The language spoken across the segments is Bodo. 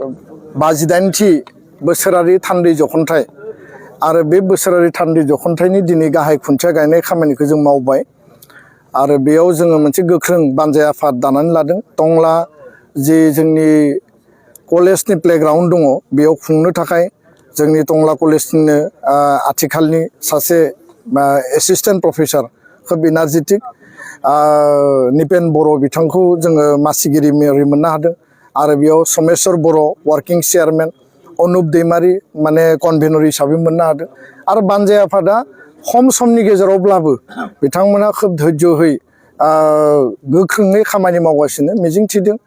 58थि बोसोरारि थान्दै जखनथाइ आरो बे बोसोरारि थान्दै जखनथाइनि दिनै गाहाय खुन्थिया गायनाय खामानिखौ जों मावबाय आरो बेयाव जोङो मोनसे गोख्रों बानजाय आफाद दानानै लादों। टंला जे जोंनि कलेजनि प्लेग्राउन्ड दङ बेयाव खुंनो थाखाय जोंनि टंला कलेजनिनो आथिखालनि सासे एसिस्टेन्ट प्रफेसर खोब एनार्जेटिक निपेन बर' बिथांखौ जोङो मासिगिरि महरै मोननो हादों आरो बेयाव समेस्वर बर' वार्किं चेयारमेन, अनुप दैमारि माने कनभेनर हिसाबै मोननो हादों आरो बानजाय आफादा खम समनि गेजेरावब्लाबो बिथांमोना खोब धैर्यहै गोख्रोङै खामानि मावगासिनो। मिजिंथिदों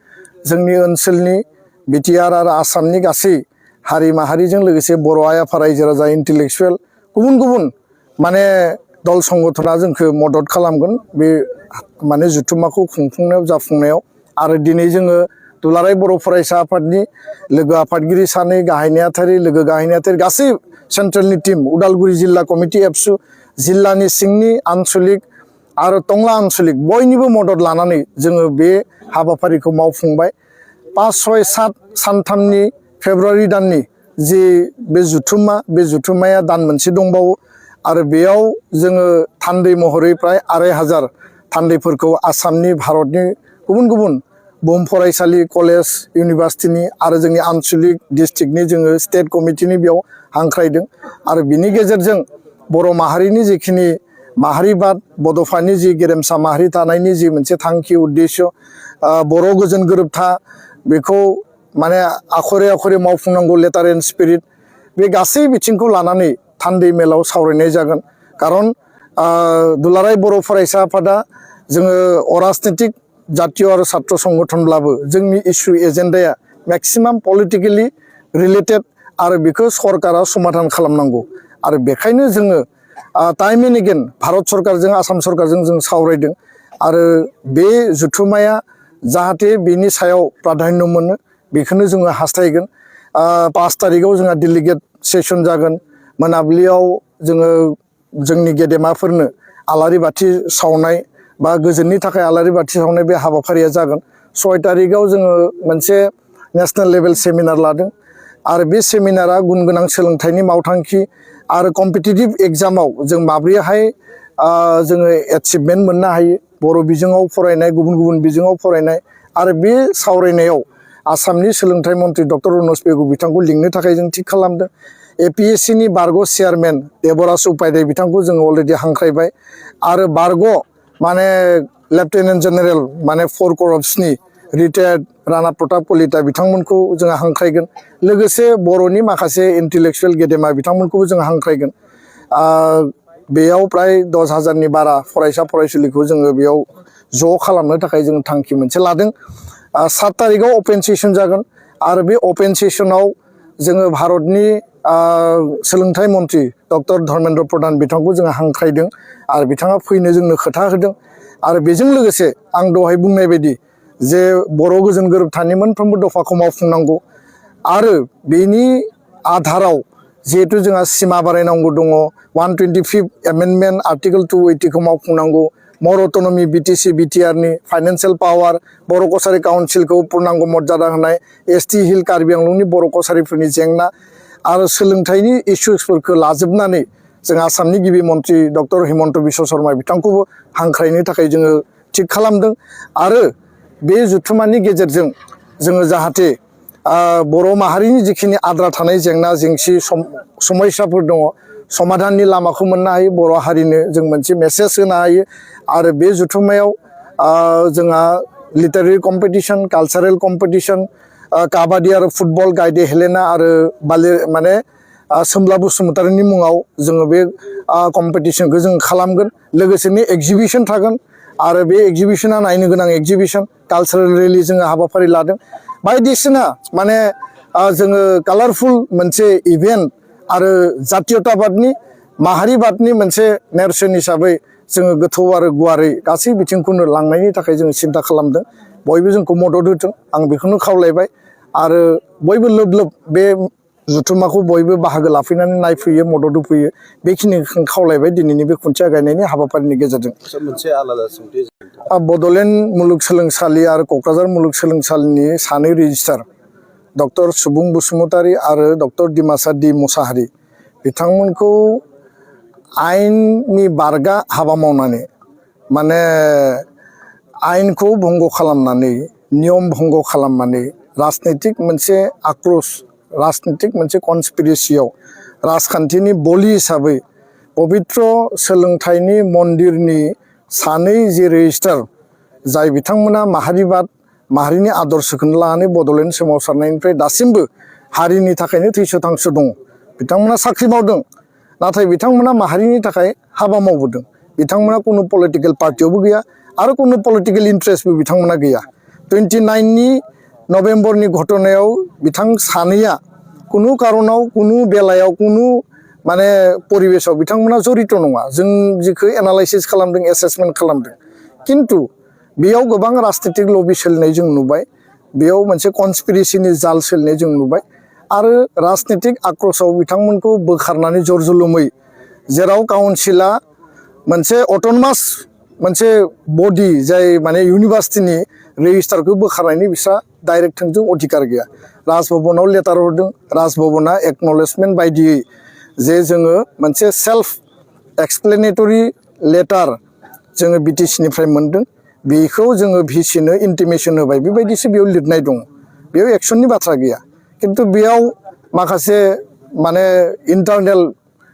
जोंनि ओनसोलनि बिटिआर आरो आसामनि गासै हारि माहारिजों लोगोसे बर' आइ आफा रायजो राजा इन्टेलेक्सुवेल गुबुन गुबुन माने दल संगठना जोंखौ मदद खालामगोन बे माने जुथुम्माखौ खुंफुंनायाव जाफुंनायाव। आरो दिनै जोङो दुलाराय बर' फरायसा आफादनि लोगो आफादगिरि सानै, गाहाय नेहाथारि, लोगो गाहाय नेहाथारि गासै सेन्ट्रेलनि टिम, उदालगुरि जिल्ला कमिटि एबसु, जिल्लानि सिंनि आन्सलिक आरो टंला आन्सलिक बयनिबो मदद लानानै जोङो बे हाबाफारिखौ मावफुंबाय। 5, 6, 7 सानथामनि फेब्रुवारि दाननि जि बे जुथुम्माया दान मोनसे दंबावो आरो बेयाव जोङो थान्दै महरै प्राय 2500 थान्दैफोरखौ आसामनि भारतनि गुबुन गुबुन बुहुम फरायसालि, कलेज, इउनिभार्सिटिनि आरो जोंनि आन्सलिक डिस्ट्रिक्टनि जोङो स्टेट कमिटिनि बेयाव हांख्रायदों आरो बिनि गेजेरजों बर' माहारिनि जिखिनि माहारिबाद, बड'फानि जि गेरेमसा माहारि थानायनि जि मोनसे थांखि उद्देश्य, बर' गोजोन गोरोबथा बेखौ माने Akhare Akhare मावफुंनांगौ, letter and spirit, बे गासै बिथिंखौ लानानै थान्दै मेलाव सावरायनाय जागोन। खारन दुलाराय बर' फरायसा आफादा जोङो अराजनैतिक जातीय आरो छात्र संगठनब्लाबो जोंनि इस्यु एजेन्डाया मेक्सिमाम पलिटिकेलि रिलेटेड आरो बेखौ सरकारा समाधान खालामनांगौ आरो बेखायनो जोङो टाइम एन्ड एगेन भारत सरकारजों आसाम सरकारजों जों सावरायदों आरो बे जुथुम्माया जाहाथे बेनि सायाव प्राधान्य मोनो बेखौनो जोङो हास्थायगोन। 5 तारिखआव जोंहा डेलिगेट सेसन जागोन। मोनाबिलियाव जोङो जोंनि गेदेमाफोरनो आलारि बाथि सावनाय बा गोजोननि थाखाय आलारि बाथि सावनाय बे हाबाफारिया जागोन। 6 तारिखआव जोङो मोनसे नेशनेल लेभेल सेमिनार लादों आरो बे सेमिनारा गुन गोनां सोलोंथाइनि मावथांखि आरो कम्पिटिटिभ एग्जामाव जों माब्रैहाय जोङो एचिभमेन्ट मोननो हायो, बर' बिजोङाव फरायनाय, गुबुन गुबुन बिजोङाव फरायनाय आरो बे सावरायनायाव आसामनि सोलोंथाइ मन्त्रि डक्टर रनज पेगु बिथांखौ लिंनो थाखाय जों थिग खालामदों। APSCनि बारग' चेयारमेन देबराज उपाध्याय बिथांखौ जोङो अलरेडि हांख्रायबाय आरो बारग' माने लेफ्टेनेन्ट जेनेरेल माने 4 करप्सनि रिटायार्ड राणा प्रताप कलिता बिथांमोनखौ जोङो हांख्रायगोन। लोगोसे बर'नि माखासे इन्टेलेक्सुवेल गेदेमा बिथांमोनखौबो जोङो हांख्रायगोन। बेयाव प्राय 10,000नि बारा फरायसा फरायसुलिखौ जोङो बेयाव ज' खालामनो थाखाय जों थांखि मोनसे लादों। 7 तारिखआव अपेन सेसन जागोन आरो बे अपेन सेसनाव जोङो भारतनि सोलोंथाइ मन्त्रि डक्टर धर्मेन्द्र प्रधान बिथांखौ जोङो हांख्रायदों आरो बिथाङा फैनो जोंनो खोथा होदों आरो बेजों लोगोसे आं दहाय बुंनाय बायदि जे बर' गोजोन गोरोबथानि मोनफ्रोमबो दफाखौ मावफुंनांगौ आरो बेनि आधाराव जिहेतु जोंहा सिमा बारायनांगौ दङ। 125 एमेन्डमेन्ट आर्टिकेल 280 मावफुंनांगौ। मर अट'नमि BTC BTRनि फाइनान्सियेल पावार, बर' कसारि काउन्सिलखौ पुर्नांग मर्यादा होनाय, ST हिल कार्बि आंलंनि बर' कसारिफोरनि जेंना आरो सोलोंथाइनि इस्युसफोरखौ लाजोबनानै जों आसामनि गिबि मन्त्रि डक्टर हिमन्त बिश्व शर्मा बिथांखौबो हांख्रायनो थाखाय जोङो थिग खालामदों आरो बे जुथुम्मानि गेजेरजों जोङो जाहाथे बर' माहारिनि जिखिनि आद्रा थानाय जेंना जेंसि समस्याफोर दङ समाधाननि लामाखौ मोननो हायो, बर' हारिनो जों मोनसे मेसेज होनो हायो आरो बे जुथुम्मायाव जोंहा लिटारेरि कम्पिटिसन, कालचारेल कम्पिटिसन, काबादि आरो फुटबल, गायदे हेलेना आरो माने सोमला बसुमतारिनि मुङाव जोङो बे कम्पिटिसनखौ जों खालामगोन। लोगोसेनो एक्जिबिसन थागोन आरो बे एक्जिबिसना नायनो गोनां एक्जिबिसन, कालचारेल रेलि जोङो हाबाफारि लादों। बायदिसिना माने जोङो कालारफुल मोनसे इभेन्ट आरो जातीयताबादनि माहारिबादनि मोनसे नेरसोन हिसाबै जोङो गोथौ आरो गुवारै गासै बिथिंखौनो लांनायनि थाखाय जोङो सिन्था खालामदों। बयबो जोंखौ मदद होथों आं बेखौनो खावलायबाय आरो बयबो लोब लोब बे जुथुम्माखौ बयबो बाहागो लाफैनानै नायफैयो, मदद होफैयो, बेखिनिखौ खावलायबाय दिनैनि बे खुन्थिया गायनायनि हाबाफारिनि गेजेरजों। मोनसे आलादा सोंथि बड'लेण्ड मुलुगसोलोंसालि आरो क'क्राझार मुलुगसोलोंसालिनि सानै रेजिस्ट्रार डक्टर सुबुं बसुमतारी आरो डक्टर डिमासा डि मुसाहारि बिथांमोनखौ आयेननि बारगा हाबा मावनानै माने आयेनखौ भंग खालामनानै नियम भंग खालामनानै राजनैतिक मोनसे आक्रोश राजनैतिक मोनसे कनस्पिरेसियाव राजखान्थिनि बलि हिसाबै पबित्र सोलोंथाइनि मन्दिरनि सानै जे रेजिस्टार जाय बिथांमोना माहारिबाद माहारिनि आदर्शखौनो लानानै बड'लेण्ड सोमावसारनायनिफ्राय दासिमबो हारिनि थाखायनो थैस' थांस' दङ बिथांमोना साख्रि मावदों नाथाय बिथांमोना माहारिनि थाखाय हाबा मावबोदों बिथांमोना कुनु पलिटिकेल पार्टियावबो गैया आरो कुनु पलिटिकेल इन्ट्रेस्टबो बिथांमोना गैया 29 नभेम्बरनि घटनायाव बिथां सानैया कुनु कारनाव कुनु बेलायाव कुनु माने परिबेशाव बिथांमोना जड़ित नङा जों जिखौ एनालाइसिस खालामदों एसेसमेन्ट खालामदों किन्तु बेयाव गोबां राजनैतिक लबि सोलिनाय जों नुबाय बेयाव मोनसे कनस्पिरेसिनि जाल सोलिनाय जों नुबाय आरो राजनैतिक आक्रोशआव बिथांमोनखौ बोखारनानै जरजुलुमै जेराव काउन्सिला मोनसे अट'नमास मोनसे बडि जाय माने इउनिभार्सिटिनि रेजिस्टारखौ बोखारनायनि बिस्रा डाइरेक्ट थोंजों अधिकार गैया राजभवनाव लेटार हरदों राजभवना एक्न'लेजमेन्ट बायदियै जे जोङो मोनसे सेल्फ एक्सप्लेनेटरि लेटार जोङो बिटिसिनिफ्राय मोन्दों बेखौ जोङो भिसिनो इन्टिमेसन होबाय बेबायदिसो बेयाव लिरनाय दङ बेयाव एक्सननि बाथ्रा गैया किन्तु बेयाव माखासे माने इन्टारनेल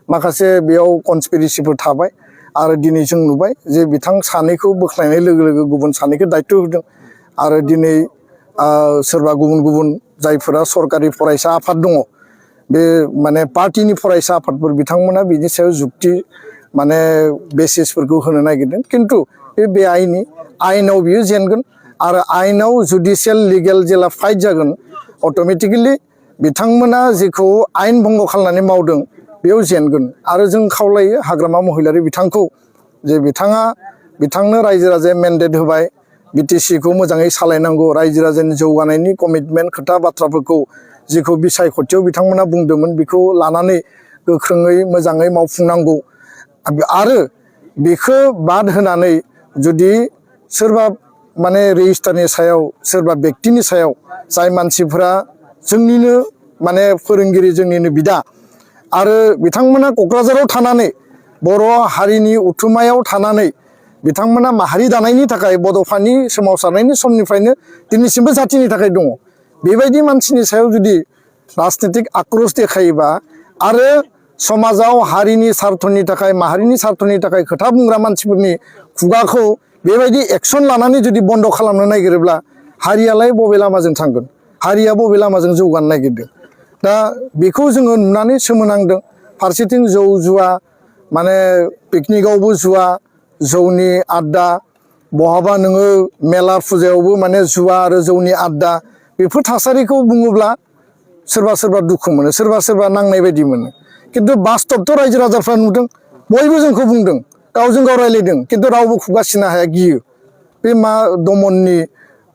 माखासे बेयाव कनस्पिरेसिफोर थाबाय आरो दिनै जों नुबाय जे बिथां सानैखौ बोख्लायनाय लोगो लोगो गुबुन सानैखौ दायित्व होदों आरो दिनै सोरबा गुबुन गुबुन जायफोरा सरकारि फरायसा आफाद दङ बे माने पार्टिनि फरायसा आफादफोर बिथांमोना बिनि सायाव जुक्ति माने बेसिसफोरखौ होनो नागिरदों किन्तु बे आयेनाव बियो जेनगोन आरो आयेनाव जुडिशियेल लिगेल जेला फाइट जागोन अट'मेटिकेलि बिथांमोना जेखौ आयेन भंग खालामनानै मावदों बेयाव जेनगोन आरो जों खावलायो हाग्रामा महिलारि बिथांखौ जे बिथांनो रायजो राजाया मेन्डेट होबाय बिटिसिखौ मोजाङै सालायनांगौ रायजो राजानि जौगानायनि कमिटमेन्ट खोथा बाथ्राफोरखौ जिखौ बिसायख'थियाव बिथांमोना बुंदोंमोन बेखौ लानानै गोख्रोङै मोजाङै मावफुंनांगौ आरो बेखौ बाद होनानै जुदि सोरबा माने रेजिस्टारनि सायाव सोरबा व्यक्तिनि सायाव जाय मानसिफोरा जोंनिनो माने फोरोंगिरि जोंनिनो बिदा आरो बिथांमोना क'क्राझाराव थानानै बर' हारिनि उथुमायाव थानानै बिथांमोना माहारि दानायनि थाखाय बड'फानि सोमावसारनायनि समनिफ्रायनो दिनैसिमबो जातिनि थाखाय दङ बेबायदि मानसिनि सायाव जुदि राजनैतिक आक्रोश देखायोबा आरो समाजाव हारिनि सार्थनि थाखाय माहारिनि सार्थनि थाखाय खोथा बुंग्रा मानसिफोरनि खुगाखौ बेबायदि एक्सन लानानै जुदि बन्द खालामनो नागिरोब्ला हारियालाय बबे लामाजों थांगोन हारिया बबे लामाजों जौगानो नागिरदों दा बेखौ जोङो नुनानै सोमोनांदों फारसेथिं जौ जुवा माने पिकनिकआवबो जुवा जौनि आड्डा बहाबा नोङो मेला फुजायावबो माने जुवा आरो जौनि आड्डा बेफोर थासारिखौ बुङोब्ला सोरबा सोरबा दुखु मोनो सोरबा सोरबा नांनाय बायदि मोनो किन्तु बास्तबथ' रायजो राजाफ्रा नुदों बयबो जोंखौ बुंदों गावजों गाव रायलायदों किन्तु रावबो खुगा सिनो हाया गियो बे मा दमननि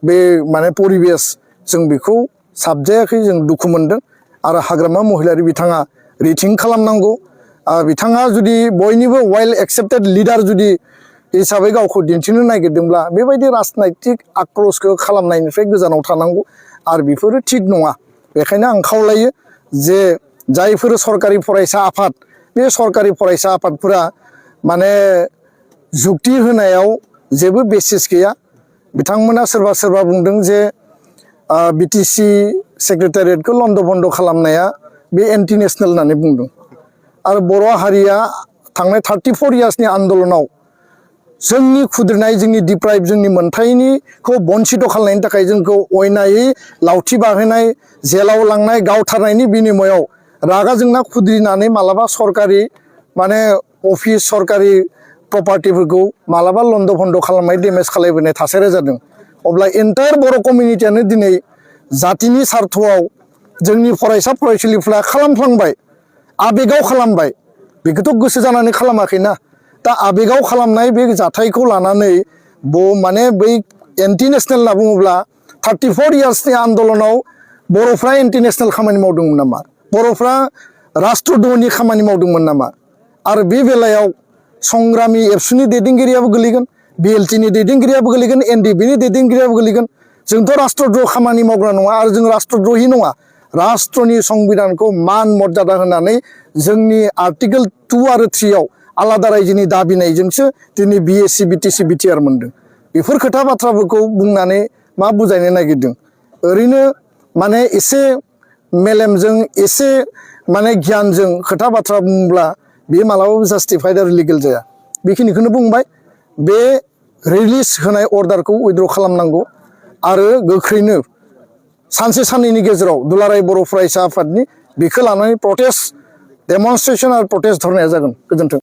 बे माने परिबेस जों बेखौ साबजायाखै जों दुखु मोनदों आरो हाग्रामा महिलारि बिथाङा रिथिं खालामनांगौ बिथाङा जुदि बयनिबो वेल एक्सेप्टेड लिडार जुदि हिसाबै गावखौ दिन्थिनो नागिरदोंब्ला बेबायदि राजनैतिक आक्रोशखौ खालामनायनिफ्राय गोजानाव थानांगौ आरो बेफोरो थिग नङा बेखायनो आं खावलायो जे जायफोर सरकारि फरायसा आफाद बे सरकारि फरायसा आफादफोरा माने जुक्ति होनायाव जेबो बेसिस गैया बिथांमोना सोरबा सोरबा बुंदों जे बिटिसि सेक्रेटारियेटखौ लन्ड' भन्ड खालामनाया बे एन्टि नेसनेल होननानै बुंदों आरो बर' हारिया थांनाय 34 इयार्सनि आन्दलनाव जोंनि खुद्रिनाय जोंनि डिप्राइभ जोंनि मोनथायनिखौ बन्सित खालामनायनि थाखाय जोंखौ अयनायै लावथि बाहोनाय जेलाव लांनाय गावथारनायनि बिनिमयाव रागा जोंना खुद्रिनानै मालाबा सरकारि माने अफिस सरकारि प्रपार्टिफोरखौ मालाबा लन्ड' भन्ड खालामनाय डेमेज खालामबोनाय थासारिया जादों अब्ला एन्टायार बर' कमिउनिटियानो दिनै जातिनि सार्थआव जोंनि फरायसा फरायसुलिफ्रा खालामफ्लांबाय आबेगाव खालामबाय बेखौथ' गोसो जानानै खालामाखैना दा आबेगाव खालामनाय बे जाथायखौ लानानै माने बै एन्टि नेसनेल होनना बुङोब्ला 34 इयार्सनि आन्दलनाव बर'फ्रा एन्टि नेसनेल खामानि मावदोंमोन नामा बर'फ्रा राष्ट्रद्रहनि खामानि मावदोंमोन नामा आरो बे बेलायाव संग्रामि एबसुनि दैदेनगिरियाबो गोलैगोन बिएलटिनि दैदेनगिरियाबो गोलैगोन एनडिएफबिनि दैदेनगिरियाबो गोलैगोन जोंथ' राष्ट्रद्रह खामानि मावग्रा नङा आरो जों राष्ट्रद्रही नङा राष्ट्रनि संबिधानखौ मान मर्यादा होनानै जोंनि आर्टिकेल 2 आरो 3 आव आलादा रायजोनि दाबिनायजोंसो दिनै बिएसि बिटिसि बिटिआर मोनदों बेफोर खोथा बाथ्राफोरखौ बुंनानै मा बुजायनो नागिरदों ओरैनो माने एसे मेलेमजों एसे माने गियानजों खोथा बाथ्रा बुंब्ला बे मालाबाबो जास्टिफाइड आरो लिगेल जाया बेखिनिखौनो बुंबाय बे रिलिज होनाय अर्डारखौ उइथड्र खालामनांगौ आरो गोख्रैनो सानसे साननैनि गेजेराव दुलाराय बर' फरायसा आफादनि बेखौ लानानै प्रटेस्ट डेमनस्ट्रेशन आरो प्रटेस्ट धरनाया जागोन गोजोन्थों।